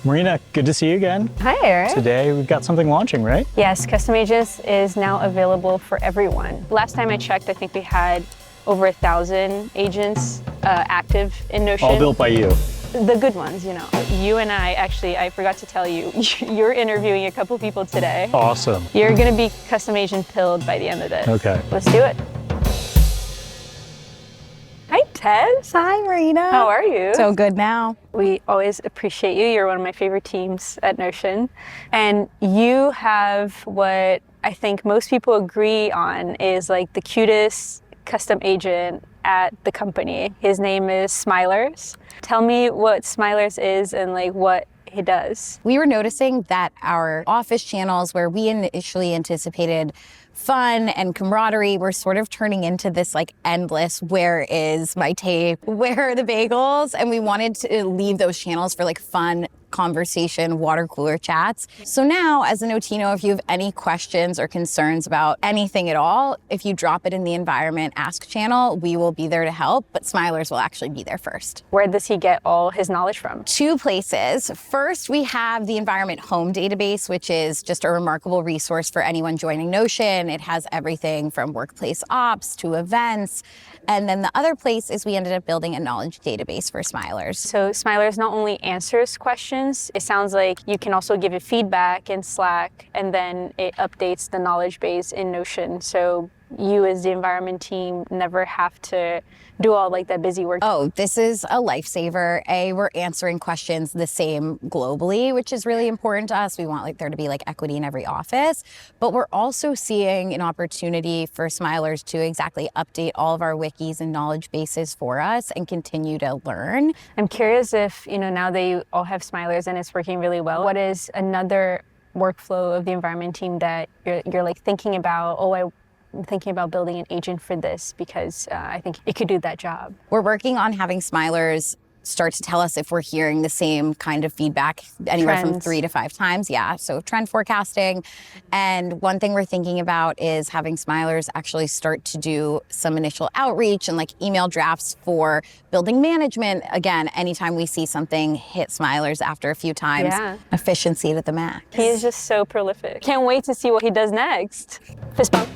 Marina, good to see you again. Hi, Eric. Today we've got something launching, right? Yes, Custom Agents is now available for everyone. Last time I checked, I think we had over 1,000 agents active in Notion. All built by you. The good ones, you know. You and I forgot to tell you, you're interviewing a couple people today. Awesome. You're gonna be custom agent pilled by the end of this. Okay. Let's do it. Hi, Tess. Hi, Marina. How are you? So good now. We always appreciate you. You're one of my favorite teams at Notion. And you have what I think most people agree on is like the cutest custom agent at the company. His name is Smilers. Tell me what Smilers is and like what he does. We were noticing that our office channels, where we initially anticipated fun and camaraderie, were sort of turning into this like endless, where is my tape? Where are the bagels? And we wanted to leave those channels for like fun conversation, water cooler chats. So now as a Notino, if you have any questions or concerns about anything at all, if you drop it in the environment ask channel, we will be there to help, but Smilers will actually be there first. Where does he get all his knowledge from? 2 places. First, we have the environment home database, which is just a remarkable resource for anyone joining Notion. It has everything from workplace ops to events. And then the other place is we ended up building a knowledge database for Smilers. So Smilers not only answers questions, it sounds like you can also give it feedback in Slack, and then it updates the knowledge base in Notion. So you as the environment team never have to do all like that busy work. Oh, this is a lifesaver. We're answering questions the same globally, which is really important to us. We want like there to be like equity in every office, but we're also seeing an opportunity for Smilers to exactly update all of our wikis and knowledge bases for us and continue to learn. I'm curious if, you know, now that you all have Smilers and it's working really well, what is another workflow of the environment team that you're like thinking about, I'm thinking about building an agent for this because I think it could do that job. We're working on having Smilers start to tell us if we're hearing the same kind of feedback anywhere from 3 to 5 times. Yeah, so trend forecasting. And one thing we're thinking about is having Smilers actually start to do some initial outreach and like email drafts for building management. Again, anytime we see something hit Smilers after a few times, efficiency to the max. He is just so prolific. Can't wait to see what he does next. Fist bump.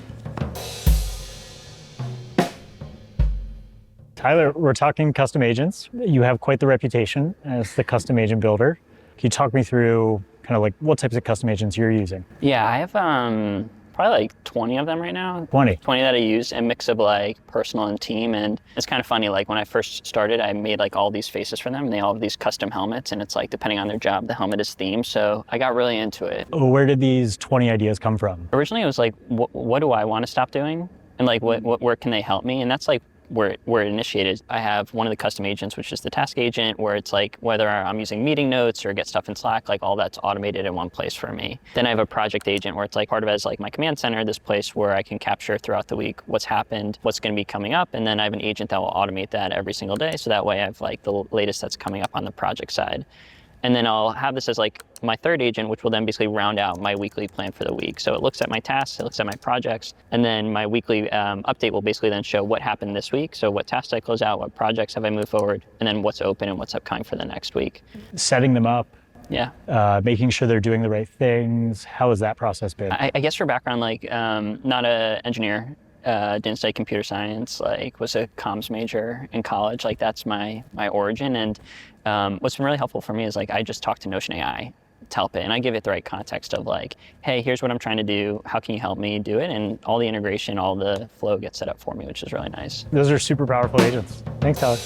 Tyler, we're talking custom agents. You have quite the reputation as the custom agent builder. Can you talk me through kind of like what types of custom agents you're using? Yeah, I have probably like 20 of them right now. 20 that I use, a mix of like personal and team. And it's kind of funny, like when I first started, I made like all these faces for them and they all have these custom helmets, and it's like depending on their job, the helmet is themed. So I got really into it. Where did these 20 ideas come from? Originally it was like, what do I want to stop doing? And like, where can they help me? And that's like where it initiated. I have one of the custom agents, which is the task agent, where it's like whether I'm using meeting notes or get stuff in Slack, like all that's automated in one place for me. Then I have a project agent where it's like part of it is like my command center, this place where I can capture throughout the week what's happened, what's going to be coming up. And then I have an agent that will automate that every single day. So that way I have like the latest that's coming up on the project side. And then I'll have this as like my third agent, which will then basically round out my weekly plan for the week. So it looks at my tasks, it looks at my projects, and then my weekly update will basically then show what happened this week. So what tasks I close out, what projects have I moved forward, and then what's open and what's upcoming for the next week. Setting them up. Yeah. Making sure they're doing the right things. How has that process been? I guess for background, like not an engineer, didn't study computer science, like was a comms major in college. Like that's my origin. And what's been really helpful for me is like I just talk to Notion AI to help it, and I give it the right context of like, hey, here's what I'm trying to do. How can you help me do it? And all the integration, all the flow gets set up for me, which is really nice. Those are super powerful agents. Thanks, Tyler.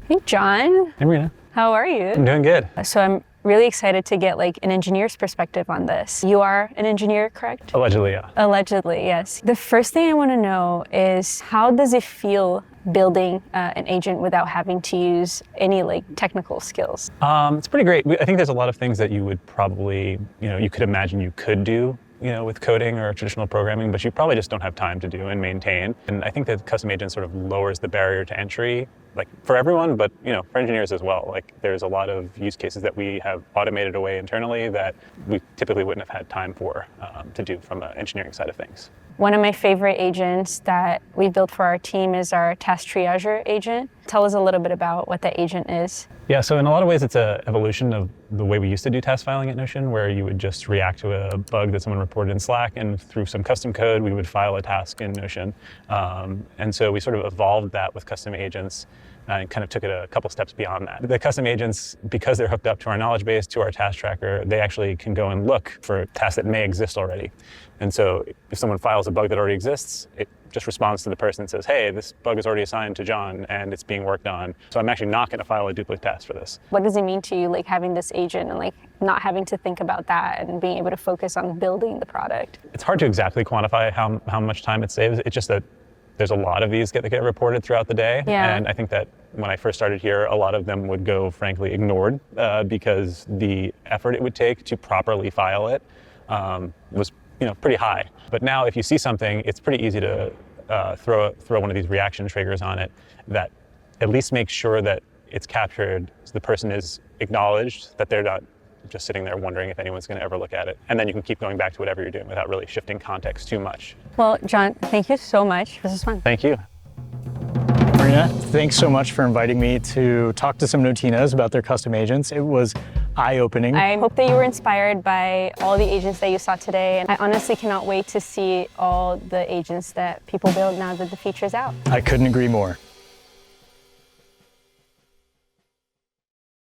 Hey, John. Hey, Marina. How are you? I'm doing good. So I'm really excited to get like an engineer's perspective on this. You are an engineer, correct? Allegedly, yeah. Allegedly, yes. The first thing I want to know is how does it feel building an agent without having to use any like technical skills? It's pretty great. I think there's a lot of things that you would probably, you could imagine you could do, with coding or traditional programming, but you probably just don't have time to do and maintain. And I think that custom agent sort of lowers the barrier to entry like for everyone, but for engineers as well. Like there's a lot of use cases that we have automated away internally that we typically wouldn't have had time for to do from an engineering side of things. One of my favorite agents that we built for our team is our task triager agent. Tell us a little bit about what that agent is. Yeah, so in a lot of ways, it's an evolution of the way we used to do task filing at Notion, where you would just react to a bug that someone reported in Slack, and through some custom code, we would file a task in Notion. And so we sort of evolved that with custom agents and kind of took it a couple steps beyond that. The custom agents, because they're hooked up to our knowledge base, to our task tracker, they actually can go and look for tasks that may exist already. And so if someone files a bug that already exists, it just responds to the person and says, hey, this bug is already assigned to John and it's being worked on. So I'm actually not going to file a duplicate task for this. What does it mean to you, like having this agent and like not having to think about that and being able to focus on building the product? It's hard to exactly quantify how much time it saves. It's just that there's a lot of these that get reported throughout the day. Yeah. And I think that when I first started here, a lot of them would go, frankly, ignored because the effort it would take to properly file it was pretty high. But now if you see something, it's pretty easy to throw one of these reaction triggers on it that at least makes sure that it's captured so the person is acknowledged, that they're not just sitting there wondering if anyone's going to ever look at it. And then you can keep going back to whatever you're doing without really shifting context too much. Well, John, thank you so much. This is fun. Thank you. Marina, thanks so much for inviting me to talk to some Notinos about their custom agents. It was eye-opening. I hope that you were inspired by all the agents that you saw today. And I honestly cannot wait to see all the agents that people build now that the feature's out. I couldn't agree more.